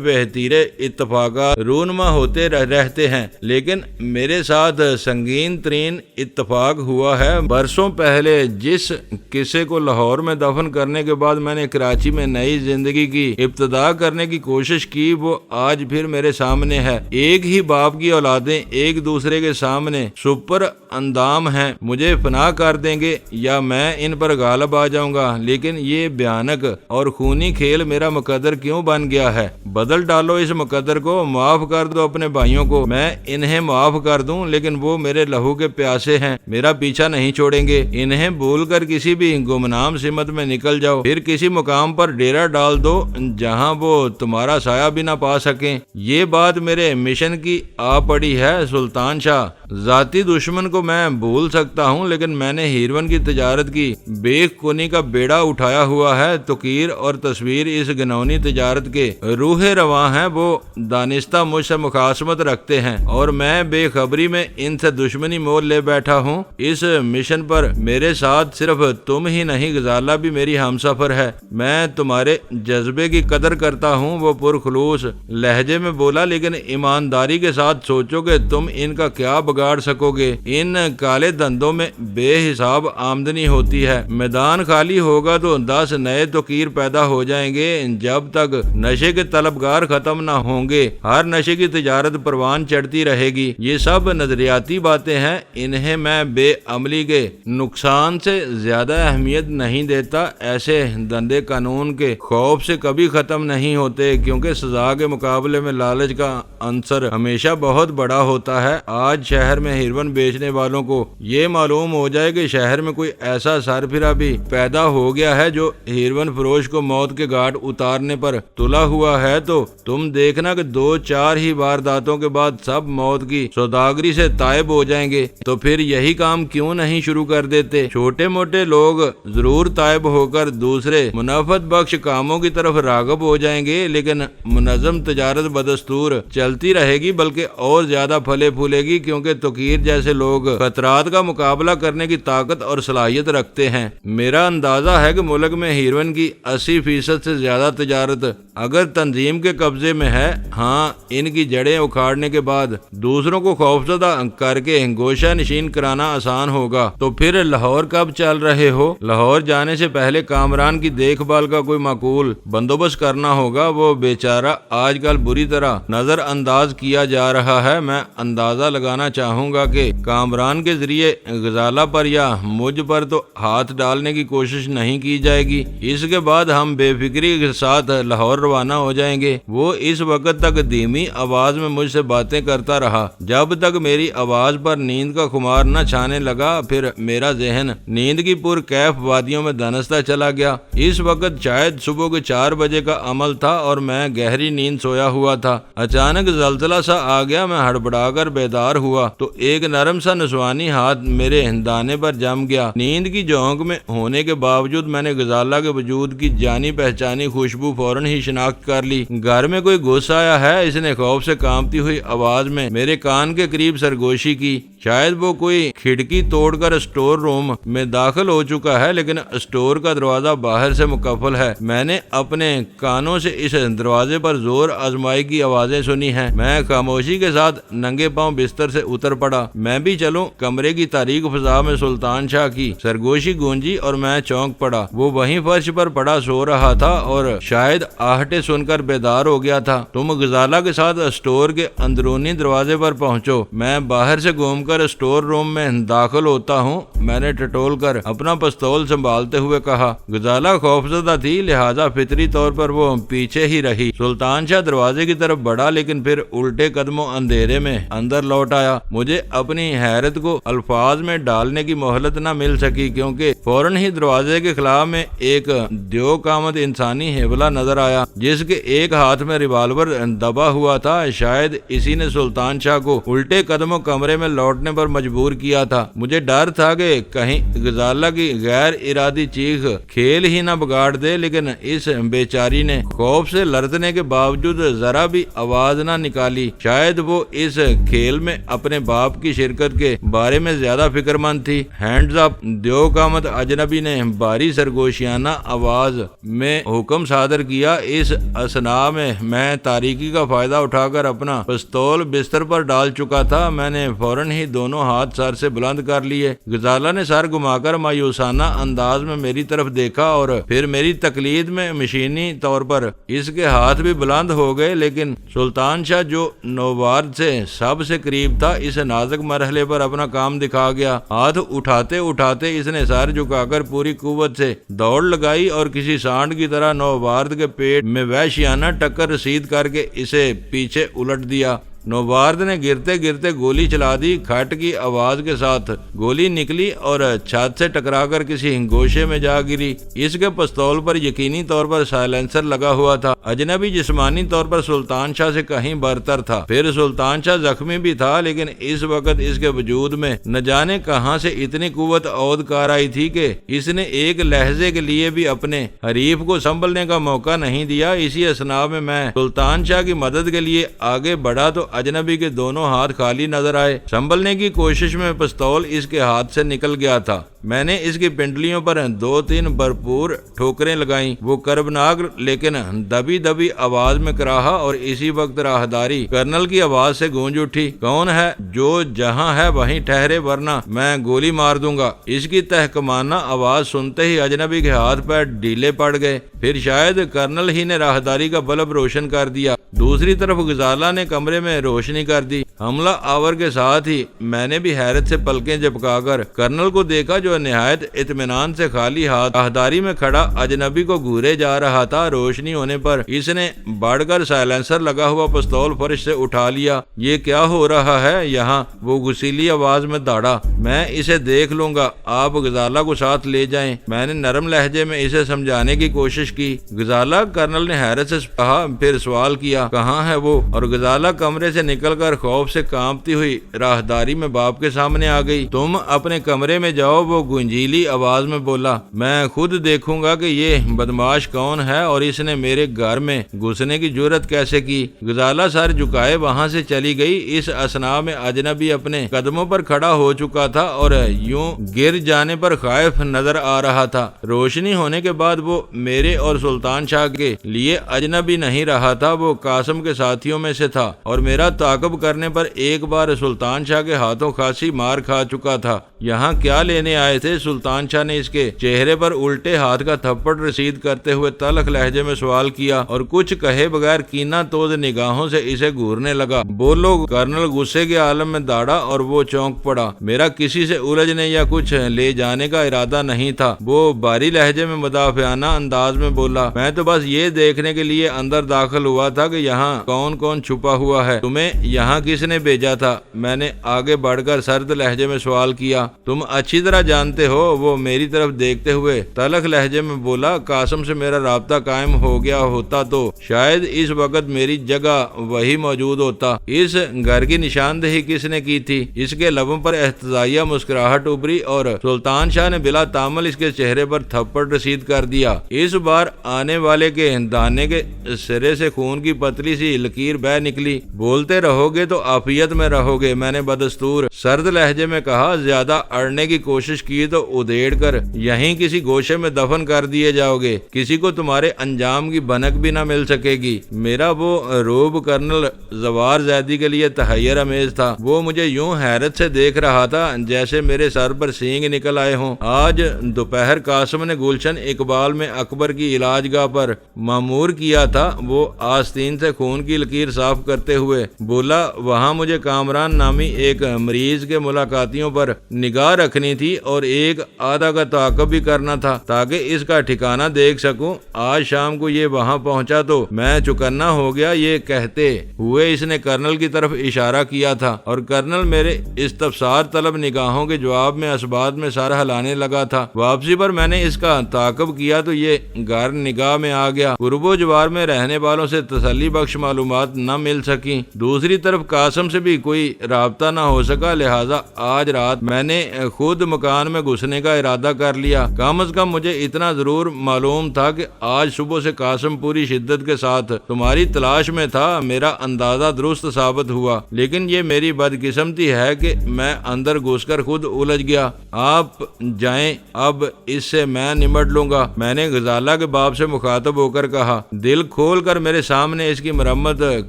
[SPEAKER 1] بہتیرے اتفاقات رونما ہوتے رہتے ہیں، لیکن میرے ساتھ سنگین ترین اتفاق ہوا ہے۔ برسوں پہلے جس قصے کو لاہور میں دفن کرنے کے بعد میں نے کراچی میں نئی زندگی کی ابتدا کرنے کی کوشش کی، وہ آج پھر میرے سامنے ہے۔ ایک ہی باپ کی اولادیں ایک دوسرے کے سامنے سپر اندام ہیں، مجھے فنا کر دیں گے یا میں ان پر غالب آ جاؤں گا، لیکن یہ بھیانک اور خونی کھیل میرا مقدر کیوں بن گیا ہے؟ بدل ڈالو اس مقدر کو، معاف کر دو اپنے بھائیوں کو۔ میں انہیں معاف کر دوں لیکن وہ میرے لہو کے پیاسے ہیں، میرا پیچھا نہیں چھوڑیں گے۔ انہیں بھول کر کسی بھی گمنام سمت میں نکل جاؤ، پھر کسی مقام پر ڈیرا ڈال دو جہاں وہ تمہارا سایہ بھی نہ پا سکیں۔ یہ بات میرے مشن کی آ پڑی ہے سلطان شاہ۔ ذاتی دشمن کو میں بھول سکتا ہوں، لیکن میں نے ہیروین کی تجارت کی بے کنی کا بیڑا اٹھایا ہوا ہے۔ توقیر اور تصویر اس گنونی تجارت کے روح رواں ہیں۔ وہ دانستہ مجھ سے مخاصمت رکھتے ہیں اور میں بے خبری میں ان سے دشمنی مول لے بیٹھا ہوں۔ اس مشن پر میرے ساتھ صرف تم ہی نہیں، غزالہ بھی میری ہمسفر ہے۔ میں تمہارے جذبے کی قدر کرتا ہوں، وہ پرخلوص لہجے میں بولا، لیکن ایمانداری کے ساتھ سوچو کہ تم ان کا کیا بگاڑ سکو گے۔ ان کالے دھندوں میں بے حساب آمدنی ہوتی ہے۔ میدان خالی ہوگا تو 10 نئے توقیر پیدا ہو جائیں گے۔ جب تک نشے کے طلبگار ختم نہ ہوں گے، ہر نشے کی تجارت پروان چڑھتی رہے گی۔ یہ سب نظریاتی باتیں ہیں، انہیں میں بے عملی کے نقصان سے زیادہ اہمیت نہیں دیتا۔ ایسے دندے قانون کے خوف سے کبھی ختم نہیں ہوتے، کیونکہ سزا کے مقابلے میں لالچ کا عنصر ہمیشہ بہت بڑا ہوتا ہے۔ آج شہر میں ہیروین بیچنے والوں کو یہ معلوم ہو جائے کہ شہر میں کوئی ایسا سرفرا بھی پیدا ہو گیا ہے جو ہیروین فروش کو موت کے گھاٹ اتارنے پر تلا ہوا ہے، تو تم دیکھنا کہ 2-4 ہی وارداتوں کے بعد سب موت کی سوداگری سے تائب ہو جائیں گے۔ تو پھر یہی کام کیوں نہیں شروع کر دیتے؟ چھوٹے موٹے لوگ ضرور تائب ہو کر دوسرے منافعت بخش کاموں کی طرف راغب ہو جائیں گے، لیکن منظم تجارت بدستور چلتی رہے گی، بلکہ اور زیادہ پھلے پھولے گی، کیونکہ توقیر جیسے لوگ خطرات کا مقابلہ کرنے کی طاقت اور صلاحیت رکھتے ہیں۔ میرا اندازہ ہے کہ ملک میں ہیروین کی 80% سے زیادہ تجارت اگر تنظیم کے قبضے میں ہے، ہاں ان کی جڑیں اکھاڑنے کے بعد دوسروں کو خوفزدہ کر کے گوشہ نشین کرانا آسان ہوگا۔ تو پھر لاہور کب چل رہے ہو؟ لاہور جانے سے پہلے کامران کی دیکھ بھال کا کوئی معقول بندوبست کرنا ہوگا۔ وہ بیچارہ آج کل بری طرح نظر انداز کیا جا رہا ہے۔ میں اندازہ لگانا چاہوں گا کہ کامران کے ذریعے غزالہ پر یا مجھ پر تو ہاتھ ڈالنے کی کوشش نہیں کی جائے گی۔ اس کے بعد ہم بے فکری کے ساتھ لاہور روانہ ہو جائیں گے۔ وہ اس وقت تک دھیمی آواز میں مجھ سے باتیں کرتا رہا جب تک میری آواز پر نیند کا خمار نہ چھانے لگا۔ پھر میرا ذہن نیند کی پرکیف وادیوں میں دھنستا چلا گیا۔ اس وقت شاید صبح کے 4 بجے کا عمل تھا اور میں گہری نیند سویا ہوا تھا۔ اچانک زلزلہ سا آ گیا، میں ہڑبڑا کر بیدار ہوا۔ تو ایک نرم سا نسوانی ہاتھ میرے دانے پر جم گیا۔ نیند کی جھونک میں ہونے کے باوجود میں نے غزالہ کے وجود کی جانی پہچانی خوشبو فوراً ہی شناخت کر لی۔ گھر میں کوئی گھس آیا ہے، اس نے خوف سے کانپتی ہوئی آواز میں میرے کان کے قریب سرگوشی کی۔ شاید وہ کوئی کھڑکی توڑ کر اسٹور روم میں داخل ہو چکا ہے، لیکن اسٹور کا دروازہ باہر سے مقفل ہے۔ میں نے اپنے کانوں سے اس دروازے پر زور آزمائی کی آوازیں سنی ہیں۔ میں خاموشی کے ساتھ ننگے پاؤں بستر سے اتر پڑا۔ میں بھی چلوں؟ کمرے کی تاریک فضا میں سلطان شاہ کی سرگوشی گونجی اور میں چونک پڑا۔ وہ وہیں فرش پر پڑا سو رہا تھا اور شاید آہٹیں سن کر بیدار ہو گیا تھا۔ تم غزالہ کے ساتھ اسٹور کے اندرونی دروازے پر پہنچو، میں باہر سے گھوم کر اسٹور روم میں داخل ہوتا ہوں، میں نے ٹٹول کر اپنا پستول سنبھالتے ہوئے کہا۔ غزالہ خوفزدہ تھی، لہذا فطری طور پر وہ پیچھے ہی رہی۔ سلطان شاہ دروازے کی طرف بڑھا، لیکن پھر الٹے قدموں اندھیرے میں اندر لوٹ آیا۔ مجھے اپنی حیرت کو الفاظ میں ڈالنے کی مہلت نہ مل سکی، کیونکہ فوراً ہی دروازے کے خلا میں ایک دیو قامت انسانی ہیبلا نظر آیا، جس کے ایک ہاتھ میں ریوالور دبا ہوا تھا۔ شاید اسی نے سلطان شاہ کو الٹے قدموں کمرے میں لوٹنے پر مجبور کیا تھا۔ مجھے ڈر تھا کہ کہیں غزالہ کی غیر ارادی چیخ کھیل ہی نہ بگاڑ دے، لیکن اس بیچاری نے خوف سے لرزنے کے باوجود ذرا بھی آواز نہ نکالی۔ شاید وہ اس کھیل میں اپنے باپ کی شرکت کے بارے میں زیادہ فکر مند تھی۔ ہینڈز اپ! دیو قامت اجنبی نے بھاری سرگوشیانہ آواز میں حکم صادر کیا۔ اس اثناء میں تاریکی کا فائدہ اٹھا کر اپنا پستول بستر پر ڈال چکا تھا۔ میں نے فوراً ہی دونوں ہاتھ سر سے بلند کر لیے۔ غزالہ نے سر گھما کر مایوسانہ انداز میں میری طرف دیکھا اور پھر میری تقلید میں مشینی طور پر اس کے ہاتھ بھی بلند ہو گئے، لیکن سلطان شاہ جو نوبارد سے سب سے قریب تھا اس نازک مرحلے پر اپنا کام دکھا گیا۔ ہاتھ اٹھاتے اٹھاتے اس نے سر جھکا کر پوری قوت سے دوڑ لگائی اور کسی سانڈ کی طرح نوبارد کے پیٹ میں وحشیانہ ٹکر رسید کر کے اسے پیچھے الٹ دیا۔ نوبارد نے گرتے گرتے گولی چلا دی۔ کھٹ کی آواز کے ساتھ گولی نکلی اور چھت سے ٹکرا کر کسی گوشے میں جا گری۔ اس کے پستول پر یقینی طور پر سائلنسر لگا ہوا تھا۔ اجنبی جسمانی طور پر سلطان شاہ سے کہیں برتر تھا۔ پھر سلطان شاہ زخمی بھی تھا، لیکن اس وقت اس کے وجود میں نہ جانے کہاں سے اتنی قوت عود کار آئی تھی کہ اس نے ایک لہجے کے لیے بھی اپنے حریف کو سنبھلنے کا موقع نہیں دیا۔ اسی اثناء میں سلطان شاہ کی مدد کے لیے آگے بڑھا تو اجنبی کے دونوں ہاتھ خالی نظر آئے۔ سنبھلنے کی کوشش میں پستول اس کے ہاتھ سے نکل گیا تھا۔ میں نے اس کی پنڈلیوں پر 2-3 بھرپور ٹھوکریں لگائیں۔ وہ کربناک لیکن دبی دبی آواز میں کراہا اور اسی وقت راہداری کرنل کی آواز سے گونج اٹھی۔ کون ہے؟ جو جہاں ہے وہیں ٹھہرے، ورنہ میں گولی مار دوں گا۔ اس کی تحکمانہ آواز سنتے ہی اجنبی کے ہاتھ پیر ڈھیلے پڑ گئے۔ پھر شاید کرنل ہی نے راہداری کا بلب روشن کر دیا۔ دوسری طرف غزالہ نے کمرے میں روشنی کر دی۔ حملہ آور کے ساتھ ہی میں نے بھی حیرت سے پلکیں جھپکا کر کرنل کو دیکھا، جو نہایت اطمینان سے خالی ہاتھ راہداری میں کھڑا اجنبی کو گھورے جا رہا تھا۔ روشنی ہونے پر اس نے بڑھ کر سائلنسر لگا ہوا پستول فرش سے اٹھا لیا۔ یہ کیا ہو رہا ہے یہاں؟ وہ غصیلی آواز میں داڑا۔ میں اسے دیکھ لوں گا، آپ غزالہ کو ساتھ لے جائیں۔ میں نے نرم لہجے میں اسے سمجھانے کی کوشش کی۔ غزالہ؟ کرنل نے حیرت سے کہا، پھر سوال کیا، کہاں ہے وہ؟ اور غزالہ کمرے سے نکل کر خوف سے کانپتی ہوئی راہداری میں باپ کے سامنے آ گئی۔ تم اپنے کمرے میں جاؤ، وہ گنجیلی آواز میں بولا۔ میں خود دیکھوں گا کہ یہ بدماش کون ہے اور اس نے میرے گھر میں گھسنے کی جرت کیسے کی۔ غزالہ سر جھکائے وہاں سے چلی گئی۔ اس اثناء میں اجنبی اپنے قدموں پر کھڑا ہو چکا تھا اور یوں گر جانے پر خائف نظر آ رہا تھا۔ روشنی ہونے کے بعد وہ میرے اور سلطان شاہ کے لیے اجنبی نہیں رہا تھا، وہ قاسم کے ساتھیوں میں سے تھا اور میرا تعاقب کرنے پر ایک بار سلطان شاہ کے ہاتھوں خاصی مار کھا چکا تھا۔ یہاں کیا لینے آئے تھے؟ سلطان شاہ نے اس کے چہرے پر الٹے ہاتھ کا تھپڑ رسید کرتے ہوئے تلخ لہجے میں سوال کیا اور کچھ کہے بغیر کینہ توز نگاہوں سے اسے گھورنے لگا۔ بولو! کرنل غصے کے عالم میں داڑا اور وہ چونک پڑا۔ میرا کسی سے الجھنے یا کچھ لے جانے کا ارادہ نہیں تھا، وہ بھاری لہجے میں مدافعانہ انداز میں بولا۔ میں تو بس یہ دیکھنے کے لیے اندر داخل ہوا تھا کہ یہاں کون کون چھپا ہوا ہے۔ تمہیں یہاں کس نے بھیجا تھا؟ میں نے آگے بڑھ کر سرد لہجے میں سوال کیا۔ تم اچھی طرح جانتے ہو؟ وہ میری طرف دیکھتے ہوئے تلخ لہجے میں بولا، قاسم سے میرا رابطہ قائم ہو گیا ہوتا تو شاید اس وقت میری جگہ وہی موجود ہوتا۔ اس گھر کی نشاندہی کس نے کی تھی؟ اس کے لبوں پر احتجاجیہ مسکراہٹ ابھری اور سلطان شاہ نے بلا تامل اس کے چہرے پر تھپڑ رسید کر دیا۔ اس بار آنے والے کے دانے کے سرے سے خون کی پتلی سی لکیر بہ نکلی۔ بولتے رہو گے تو عافیت میں رہو گے، میں نے بدستور سرد لہجے میں کہا۔ زیادہ اڑنے کی کوشش کی تو ادھیڑ کر یہیں کسی گوشے میں دفن کر دیے جاؤ گے، کسی کو تمہارے انجام کی بھنک بھی نہ مل سکے گی۔ میرا وہ روب کرنل زوار زیدی کے لیے تحیر امیز تھا۔ وہ مجھے یوں حیرت سے دیکھ رہا تھا جیسے میرے سر پر سینگ نکل آئے ہوں۔ آج دوپہر قاسم نے گلشن اقبال میں اکبر کی علاج گاہ پر مامور کیا تھا۔ وہ آستین سے خون کی لکیر صاف کرتے ہوئے بولا، وہاں مجھے کامران نامی ایک مریض کے ملاقاتیوں پر نگاہ رکھنی تھی اور ایک آدھا کا تعاقب بھی کرنا تھا تاکہ اس کا ٹھکانہ دیکھ سکوں۔ آج شام کو یہ وہاں پہنچا تو میں چکنا ہو گیا۔ یہ کہتے ہوئے اس نے کرنل کی طرف اشارہ کیا تھا اور کرنل میرے استفسار طلب نگاہوں کے جواب میں اسبات میں سر ہلانے لگا تھا۔ واپسی پر میں نے اس کا تعاقب کیا تو یہ گھر نگاہ میں آ گیا۔ قرب و جوار میں رہنے والوں سے تسلی بخش معلومات نہ مل سکی، دوسری طرف قاسم سے بھی کوئی رابطہ نہ ہو سکا، لہذا آج رات میں نے خود مکان میں گھسنے کا ارادہ کر لیا۔ کم از کم مجھے اتنا ضرور معلوم تھا کہ آج صبح سے قاسم پوری شدت کے ساتھ تمہاری تلاش میں تھا۔ میرا اندازہ درست ثابت ہوا، لیکن یہ میری بدقسمتی ہے کہ میں اندر گھس کر خود الجھ گیا۔ آپ جائیں، اب اس سے میں نمٹ لوں گا، میں نے غزالہ کے باپ سے مخاطب ہو کر کہا۔ دل کھول کر میرے سامنے اس کی مرمت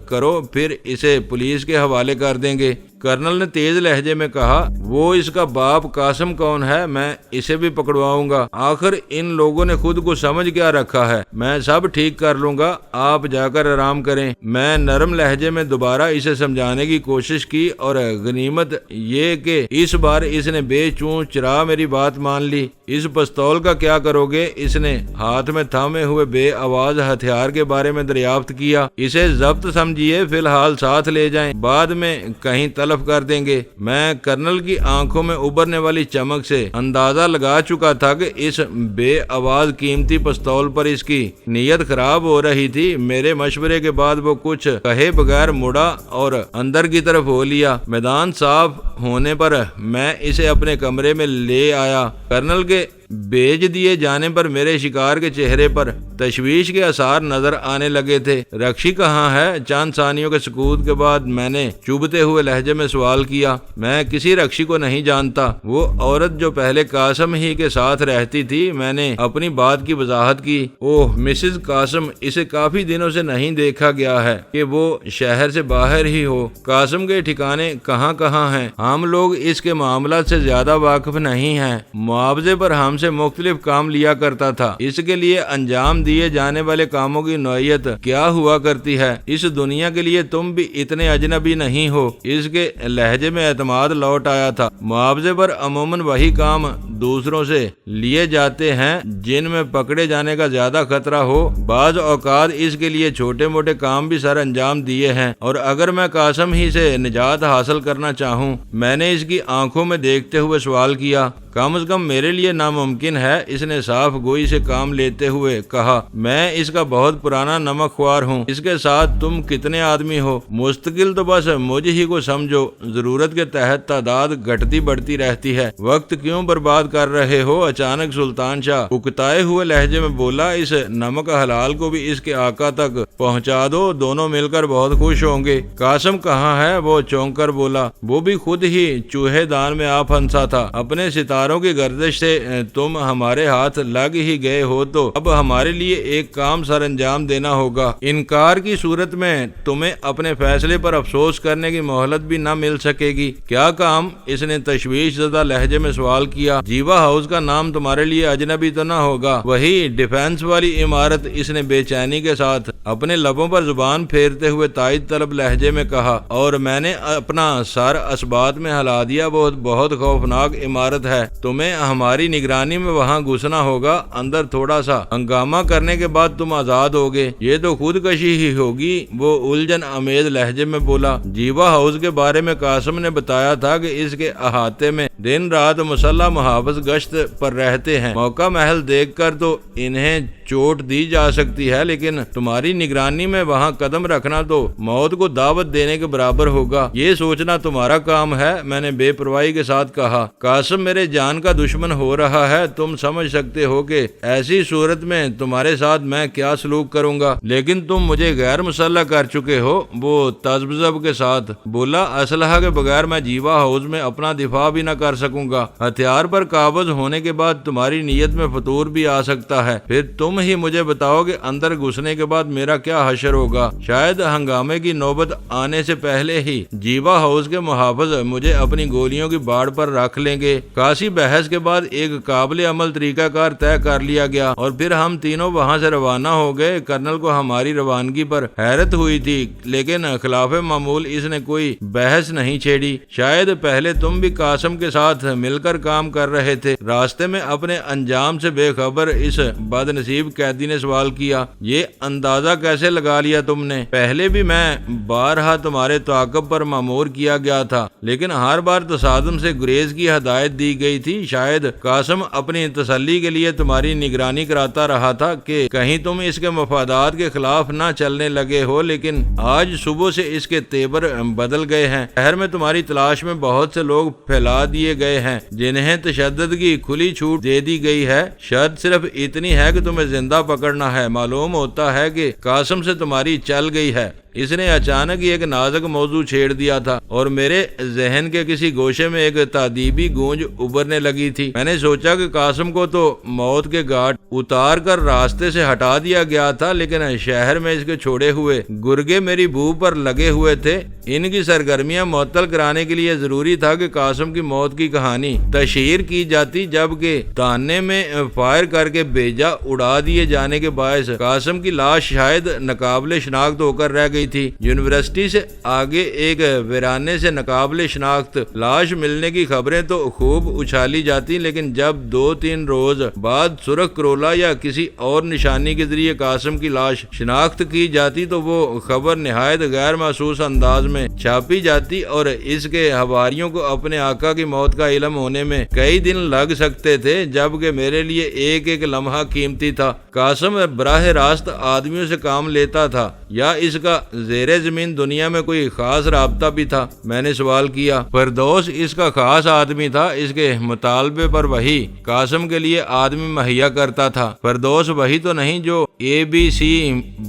[SPEAKER 1] کرو، پھر اسے پولیس کے حوالے کر دیں گے۔ کرنل نے تیز لہجے میں کہا، وہ اس کا باپ قاسم کون ہے؟ میں اسے بھی پکڑواؤں گا۔ آخر ان لوگوں نے خود کو سمجھ کیا رکھا ہے؟ میں سب ٹھیک کر لوں گا، آپ جا کر آرام کریں۔ میں نرم لہجے میں دوبارہ اسے سمجھانے کی کوشش کی اور غنیمت یہ کہ اس بار اس نے بے چوں چرا میری بات مان لی۔ اس پستول کا کیا کرو گے؟ اس نے ہاتھ میں تھامے ہوئے بے آواز ہتھیار کے بارے میں دریافت کیا۔ اسے ضبط سمجھیے، فی الحال ساتھ لے جائیں، بعد میں کہیں تلف کر دیں گے۔ میں کرنل کی آنکھوں میں ابھرنے والی چمک سے اندازہ لگا چکا تھا کہ اس بے آواز قیمتی پستول پر اس کی نیت خراب ہو رہی تھی۔ میرے مشورے کے بعد وہ کچھ کہے بغیر مڑا اور اندر کی طرف ہو لیا۔ میدان صاف ہونے پر میں اسے اپنے کمرے میں لے آیا۔ کرنل کے بھیج دیے جانے پر میرے شکار کے چہرے پر تشویش کے آثار نظر آنے لگے تھے۔ رکشی کہاں ہے؟ چند ثانیوں کے سکوت کے بعد میں نے چبھتے ہوئے لہجے میں سوال کیا۔ میں کسی رکشی کو نہیں جانتا، وہ عورت جو پہلے قاسم ہی کے ساتھ رہتی تھی۔ میں نے اپنی بات کی وضاحت کی۔ اوہ مسز قاسم، اسے کافی دنوں سے نہیں دیکھا گیا ہے کہ وہ شہر سے باہر ہی ہو۔ قاسم کے ٹھکانے کہاں کہاں ہیں؟ ہم لوگ اس کے معاملات سے زیادہ واقف نہیں ہیں۔ معاوضے پر ہم سے مختلف کام لیا کرتا تھا، اس کے لیے انجام دیے جانے والے کاموں کی نوعیت کیا ہوا کرتی ہے؟ اس دنیا کے لیے تم بھی اتنے اجنبی نہیں ہو۔ اس کے لہجے میں اعتماد لوٹ آیا تھا۔ معاوضے پر عموماً وہی کام دوسروں سے لیے جاتے ہیں جن میں پکڑے جانے کا زیادہ خطرہ ہو۔ بعض اوقات اس کے لیے چھوٹے موٹے کام بھی سر انجام دیے ہیں، اور اگر میں قاسم ہی سے نجات حاصل کرنا چاہوں، میں نے اس کی آنکھوں میں دیکھتے ہوئے سوال کیا، کم از کم میرے لیے ناممکن ہے؟ اس نے صاف گوئی سے کام لیتے ہوئے کہا، میں اس کا بہت پرانا نمک خوار ہوں۔ اس کے ساتھ تم کتنے آدمی ہو؟ مستقل تو بس مجھ ہی کو سمجھو، ضرورت کے تحت تعداد گھٹتی بڑھتی رہتی ہے۔ وقت کیوں برباد کر رہے ہو؟ اچانک سلطان شاہ اکتائے ہوئے لہجے میں بولا، اس نمک حلال کو بھی اس کے آقا تک پہنچا دو، دونوں مل کر بہت خوش ہوں گے۔ قاسم کہاں ہے؟ وہ چونک کر بولا، وہ بھی خود ہی چوہے دان میں آ پھنسا تھا۔ اپنے ستاروں کی گردش سے تم ہمارے ہاتھ لگ ہی گئے ہو تو اب ہمارے لیے ایک کام سر انجام دینا ہوگا۔ انکار کی صورت میں تمہیں اپنے فیصلے پر افسوس کرنے کی مہلت بھی نہ مل سکے گی۔ کیا کام؟ اس نے تشویش زدہ لہجے میں سوال کیا۔ جیوا ہاؤس کا نام تمہارے لیے اجنبی تو نہ ہوگا؟ وہی ڈیفینس والی عمارت، اس نے بے چینی کے ساتھ اپنے لبوں پر زبان پھیرتے ہوئے تائید طلب لہجے میں کہا، اور میں نے اپنا سر اسبات میں ہلا دیا۔ بہت خوفناک عمارت ہے، تمہیں ہماری نگرانی میں وہاں گھسنا ہوگا، اندر تھوڑا سا ہنگامہ کرنے کے بعد تم آزاد ہوگے، یہ تو خودکشی ہی ہوگی، وہ الجھن امیز لہجے میں بولا۔ جیوا ہاؤس کے بارے میں قاسم نے بتایا تھا کہ اس کے احاطے میں دن رات مسلح محافظ گشت پر رہتے ہیں، موقع محل دیکھ کر تو انہیں چوٹ دی جا سکتی ہے، لیکن تمہاری نگرانی میں وہاں قدم رکھنا تو موت کو دعوت دینے کے برابر ہوگا، یہ سوچنا تمہارا کام ہے، میں نے بے پرواہی کے ساتھ کہا۔ قاسم میرے جان کا دشمن ہو رہا ہے، تم سمجھ سکتے ہو کہ ایسی صورت میں تمہارے ساتھ میں کیا سلوک کروں گا، لیکن تم مجھے غیر مسلح کر چکے ہو، وہ تذبذب کے ساتھ بولا۔ اسلحہ کے بغیر میں جیوا ہاؤس میں اپنا دفاع بھی نہ کر سکوں گا، ہتھیار پر قابض ہونے کے بعد تمہاری نیت میں فتور بھی آ سکتا ہے، پھر تم ہی مجھے بتاؤ کہ اندر گھسنے کے بعد میرا کیا حشر ہوگا۔ شاید ہنگامے کی نوبت آنے سے پہلے ہی جیوا ہاؤس کے محافظ مجھے اپنی گولیوں کی باڑ پر رکھ لیں گے۔ خاصی بحث کے بعد ایک قابل عمل طریقہ کار طے کر لیا گیا اور پھر ہم تینوں وہاں سے روانہ ہو گئے۔ کرنل کو ہماری روانگی پر حیرت ہوئی تھی، لیکن خلاف معمول اس نے کوئی بحث نہیں چھیڑی۔ شاید پہلے تم بھی قاسم کے ساتھ مل کر کام کر رہے تھے۔ راستے میں اپنے انجام سے بے خبر اس بد نصیب قیدی نے سوال کیا، یہ اندازہ کیسے لگا لیا تم نے؟ پہلے بھی میں بارہا تمہارے تعاقب پر مامور کیا گیا تھا، لیکن ہر بار تصادم سے گریز کی ہدایت دی گئی تھی۔ شاید قاسم اپنی تسلی کے لیے تمہاری نگرانی کراتا رہا تھا کہ کہیں تم اس کے مفادات کے خلاف نہ چلنے لگے ہو، لیکن آج صبح سے اس کے تیور بدل گئے ہیں۔ شہر میں تمہاری تلاش میں بہت سے لوگ پھیلا دیے گئے ہیں جنہیں تشدد کی کھلی چھوٹ دے دی گئی ہے۔ شرط صرف اتنی ہے کہ تمہیں زندہ پکڑنا ہے۔ معلوم ہوتا ہے کہ قاسم سے تمہاری چل گئی ہے۔ اس نے اچانک ایک نازک موضوع چھیڑ دیا تھا اور میرے ذہن کے کسی گوشے میں ایک تادیبی گونج ابھرنے لگی تھی۔ میں نے سوچا کہ قاسم کو تو موت کے گھاٹ اتار کر راستے سے ہٹا دیا گیا تھا، لیکن شہر میں اس کے چھوڑے ہوئے گرگے میری بو پر لگے ہوئے تھے۔ ان کی سرگرمیاں معطل کرانے کے لیے ضروری تھا کہ قاسم کی موت کی کہانی تشہیر کی جاتی، جبکہ تانے میں فائر کر کے بیجا اڑا دیے جانے کے باعث قاسم کی لاش شاید ناقابل شناخت ہو کر رہ گئی تھی۔ یونیورسٹی سے آگے ایک ویرانے سے ناقابل شناخت لاش ملنے کی خبریں تو خوب اچھالی جاتی، لیکن جب 2-3 روز بعد سرخ کرولا یا کسی اور نشانی کے ذریعے قاسم کی لاش شناخت کی جاتی تو وہ خبر نہایت غیر محسوس انداز میں چھاپی جاتی اور اس کے حواریوں کو اپنے آقا کی موت کا علم ہونے میں کئی دن لگ سکتے تھے، جبکہ میرے لیے ایک ایک لمحہ قیمتی تھا۔ قاسم براہ راست آدمیوں سے کام لیتا تھا یا اس کا زیر زمین دنیا میں کوئی خاص رابطہ بھی تھا؟ میں نے سوال کیا۔ فردوس اس کا خاص آدمی تھا، اس کے مطالبے پر وہی قاسم کے لیے آدمی مہیا کرتا تھا۔ فردوس وہی تو نہیں جو ABC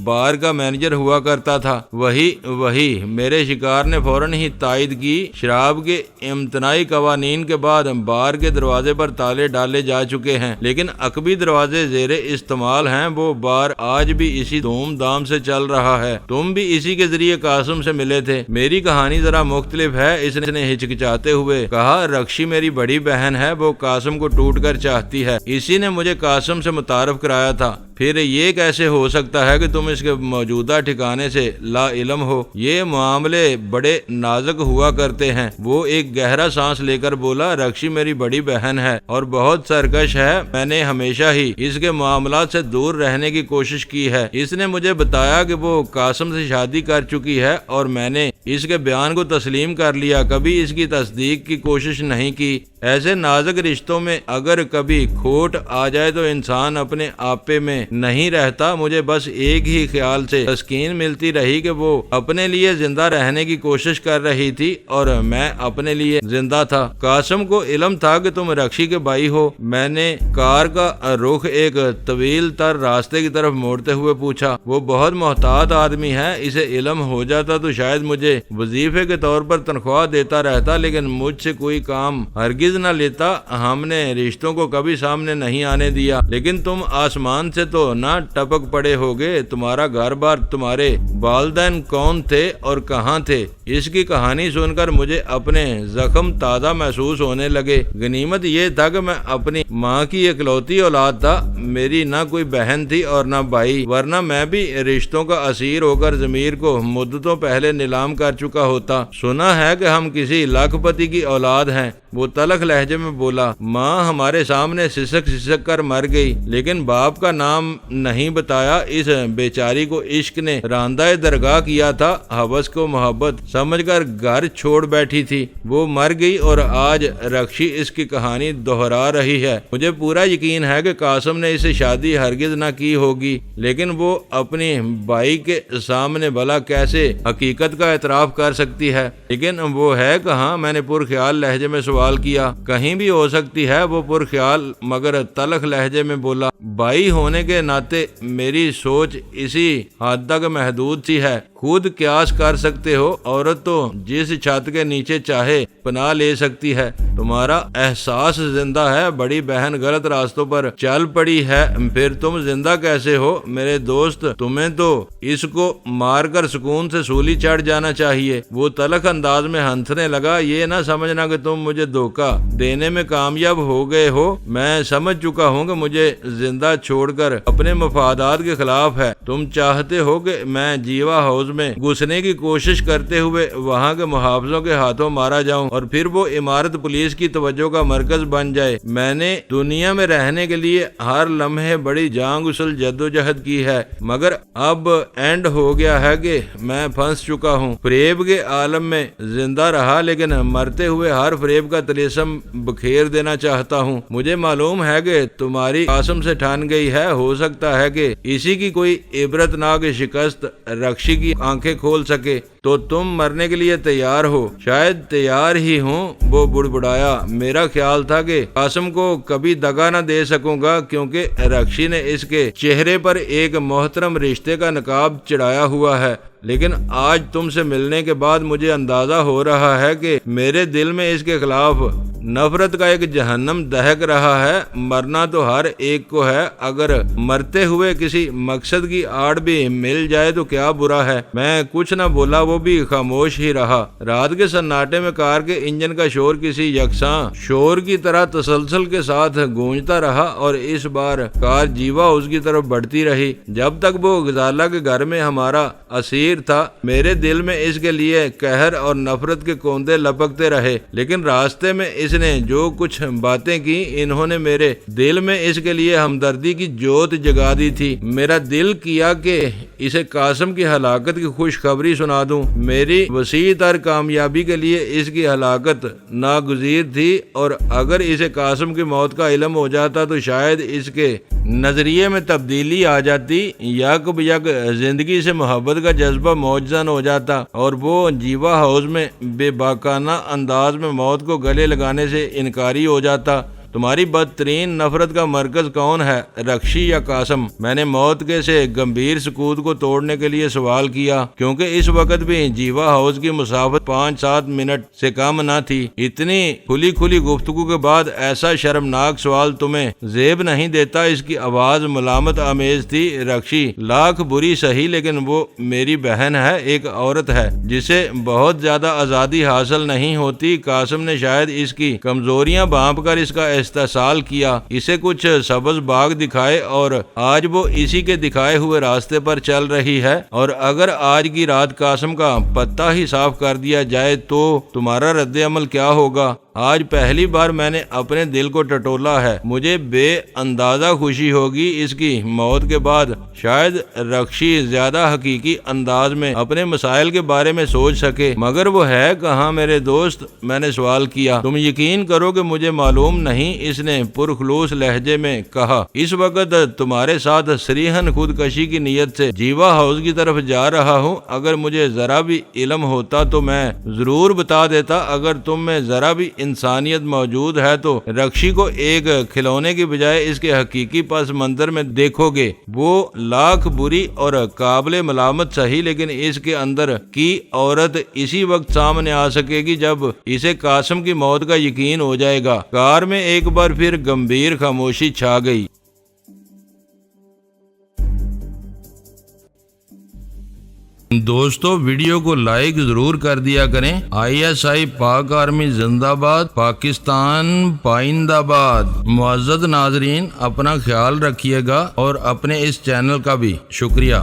[SPEAKER 1] بار کا مینیجر ہوا کرتا تھا؟ وہی میرے شکار نے فوراً ہی تائید کی۔ شراب کے امتناعی قوانین کے بعد بار کے دروازے پر تالے ڈالے جا چکے ہیں، لیکن عقبی دروازے زیر استعمال ہیں۔ وہ بار آج بھی اسی دھوم دھام سے چل رہا ہے۔ تم بھی اسی کے ذریعے قاسم سے ملے تھے۔ میری کہانی ذرا مختلف ہے، اس نے ہچکچاتے ہوئے کہا۔ رکشی میری بڑی بہن ہے، وہ قاسم کو ٹوٹ کر چاہتی ہے، اسی نے مجھے قاسم سے متعارف کرایا تھا۔ پھر یہ کیسے ہو سکتا ہے کہ تم اس کے موجودہ ٹھکانے سے لا علم ہو؟ یہ معاملے بڑے نازک ہوا کرتے ہیں۔ وہ ایک گہرا سانس لے کر بولا۔ رکشی میری بڑی بہن ہے اور بہت سرکش ہے، میں نے ہمیشہ ہی اس کے معاملات سے دور رہنے کی کوشش کی ہے۔ اس نے مجھے بتایا کہ وہ قاسم سے شادی کر چکی ہے اور میں نے اس کے بیان کو تسلیم کر لیا، کبھی اس کی تصدیق کی کوشش نہیں کی۔ ایسے نازک رشتوں میں اگر کبھی کھوٹ آ جائے تو انسان اپنے آپے میں نہیں رہتا۔ مجھے بس ایک ہی خیال سے تسکین ملتی رہی کہ وہ اپنے لیے زندہ رہنے کی کوشش کر رہی تھی اور میں اپنے لیے زندہ تھا۔ قاسم کو علم تھا کہ تم رکشی کے بھائی ہو؟ میں نے کار کا رخ ایک طویل تر راستے کی طرف موڑتے ہوئے پوچھا۔ وہ بہت محتاط آدمی ہے، اسے علم ہو جاتا تو شاید مجھے وظیفے کے طور پر تنخواہ دیتا رہتا، لیکن مجھ سے کوئی کام ہرگز نہ لیتا۔ ہم نے رشتوں کو کبھی سامنے نہیں آنے دیا، لیکن تم آسمان سے تو نہ ٹپک پڑے ہوگے۔ تمہارا گھر بار، تمہارے والدین کون تھے اور کہاں تھے؟ اس کی کہانی سن کر مجھے اپنے زخم تازہ محسوس ہونے لگے۔ غنیمت یہ تھا کہ میں اپنی ماں کی اکلوتی اولاد تھا، میری نہ کوئی بہن تھی اور نہ بھائی، ورنہ میں بھی رشتوں کا اسیر ہو کر ضمیر کو مدتوں پہلے نیلام کر چکا ہوتا۔ سنا ہے کہ ہم کسی لاکھ پتی کی اولاد ہیں، وہ تلخ لہجے میں بولا، ماں ہمارے سامنے سسک سسک کر مر گئی، لیکن باپ کا نام نہیں بتایا۔ اس بیچاری کو عشق نے راندہ درگاہ کیا تھا، حوث کو محبت سمجھ کر گھر چھوڑ بیٹھی تھی، وہ مر گئی اور آج رکشی اس کی کہانی دہرا رہی ہے۔ مجھے پورا یقین ہے کہ قاسم نے اسے شادی ہرگز نہ کی ہوگی، لیکن وہ اپنی بھائی کے سامنے بھلا کیسے حقیقت کا اعتراف کر سکتی ہے؟ لیکن وہ ہے کہاں؟ میں نے پرخیال لہجے میں سوال کیا۔ کہیں بھی ہو سکتی ہے، وہ پرخیال مگر تلخ لہجے میں بولا۔ بھائی ہونے کے ناطے میری سوچ اسی حد تک محدود سی ہے۔ خود قیاس کر سکتے ہو، عورت تو جس چھت کے نیچے چاہے پناہ لے سکتی ہے۔ تمہارا احساس زندہ ہے، بڑی بہن غلط راستوں پر چل پڑی ہے، پھر تم زندہ کیسے ہو؟ میرے دوست، تمہیں تو اس کو مار کر سکون سے سولی چڑھ جانا چاہیے۔ وہ تلخ انداز میں ہنسنے لگا۔ یہ نہ سمجھنا کہ تم مجھے دھوکہ دینے میں کامیاب ہو گئے ہو، میں سمجھ چکا ہوں کہ مجھے زندہ چھوڑ کر اپنے مفادات کے خلاف ہے۔ تم چاہتے ہو کہ میں جیوا ہاؤس میں گھسنے کی کوشش کرتے ہوئے وہاں کے محافظوں کے ہاتھوں مارا جاؤں اور پھر وہ عمارت پولیس کی توجہ کا مرکز بن جائے۔ میں نے دنیا میں رہنے کے لیے ہر لمحے بڑی جان گسل جدوجہد کی ہے، مگر اب اینڈ ہو گیا ہے کہ میں پھنس چکا ہوں۔ فریب کے عالم میں زندہ رہا، لیکن مرتے ہوئے ہر فریب کا طلسم بکھیر دینا چاہتا ہوں۔ مجھے معلوم ہے کہ تمہاری قاسم سے ٹھان گئی ہے، ہو سکتا ہے کہ اسی کی کوئی عبرت ناک شکست رکشی کی آنکھیں کھول سکے، تو تم مرنے کے لیے تیار ہو۔ شاید تیار ہی ہوں، وہ بڑبڑایا۔ میرا خیال تھا کہ قاسم کو کبھی دگا نہ دے سکوں گا، کیونکہ رکشی نے اس کے چہرے پر ایک محترم رشتے کا نقاب چڑھایا ہوا ہے، لیکن آج تم سے ملنے کے بعد مجھے اندازہ ہو رہا ہے کہ میرے دل میں اس کے خلاف نفرت کا ایک جہنم دہک رہا ہے۔ مرنا تو ہر ایک کو ہے، اگر مرتے ہوئے کسی مقصد کی آڑ بھی مل جائے تو کیا برا ہے؟ میں کچھ نہ بولا، وہ بھی خاموش ہی رہا۔ رات کے سناٹے میں کار کے انجن کا شور کسی یکساں شور کی طرح تسلسل کے ساتھ گونجتا رہا اور اس بار کار جیوا ہاؤس کی طرف بڑھتی رہی۔ جب تک وہ غزالہ کے گھر میں ہمارا اسیر تھا، میرے دل میں اس کے لیے قہر اور نفرت کے کوندے لپکتے رہے، لیکن راستے میں اس نے جو کچھ باتیں کی، انہوں نے میرے دل میں اس کے لیے ہمدردی کی جوت جگا دی تھی۔ میرا دل کیا کہ اسے قاسم کی ہلاکت کی خوشخبری سنا دوں۔ میری وسیع تر کامیابی کے لیے اس کی ہلاکت ناگزیر تھی، اور اگر اسے قاسم کی موت کا علم ہو جاتا تو شاید اس کے نظریے میں تبدیلی آ جاتی، یک بیک زندگی سے محبت کا جذبہ موجزن ہو جاتا، اور وہ جیوا ہاؤس میں بے باکانہ انداز میں موت کو گلے لگانے سے انکاری ہو جاتا۔ تمہاری بدترین نفرت کا مرکز کون ہے، رکشی یا قاسم؟ میں نے موت کے سے گمبھیر سکوت کو توڑنے کے لیے سوال کیا، کیونکہ اس وقت بھی جیوا ہاؤس کی مسافت 5-7 منٹ سے کم نہ تھی۔ اتنی کھلی گفتگو کے بعد ایسا شرمناک سوال تمہیں زیب نہیں دیتا؟ اس کی آواز ملامت آمیز تھی۔ رکشی لاکھ بری سہی، لیکن وہ میری بہن ہے، ایک عورت ہے جسے بہت زیادہ آزادی حاصل نہیں ہوتی۔ قاسم نے شاید اس کی کمزوریاں بھانپ کر اس کا استحصال کیا، اسے کچھ سبز باغ دکھائے، اور آج وہ اسی کے دکھائے ہوئے راستے پر چل رہی ہے۔ اور اگر آج کی رات قاسم کا پتہ ہی صاف کر دیا جائے تو تمہارا رد عمل کیا ہوگا؟ آج پہلی بار میں نے اپنے دل کو ٹٹولا ہے۔ مجھے بے اندازہ خوشی ہوگی اس کی موت کے بعد۔ شاید رکشی زیادہ حقیقی انداز میں اپنے مسائل کے بارے میں سوچ سکے، مگر وہ ہے کہاں میرے دوست؟ میں نے سوال کیا۔ تم یقین کرو کہ مجھے معلوم نہیں، اس نے پرخلوص لہجے میں کہا۔ اس وقت تمہارے ساتھ صریحاً خودکشی کی نیت سے جیوا ہاؤس کی طرف جا رہا ہوں۔ اگر مجھے ذرا بھی علم ہوتا تو میں ضرور بتا دیتا۔ اگر تم میں ذرا بھی انسانیت موجود ہے تو رکشی کو ایک کھلونے کی بجائے اس کے حقیقی پس منظر میں دیکھو گے۔ وہ لاکھ بری اور قابل ملامت سہی، لیکن اس کے اندر کی عورت اسی وقت سامنے آ سکے گی جب اسے قاسم کی موت کا یقین ہو جائے گا۔ کار میں ایک بار پھر گمبھیر خاموشی چھا گئی۔ دوستو، ویڈیو کو لائک ضرور کر دیا کریں۔ ISI پاک آرمی زندہ باد، پاکستان پائندہ باد۔ معزز ناظرین، اپنا خیال رکھیے گا اور اپنے اس چینل کا بھی شکریہ۔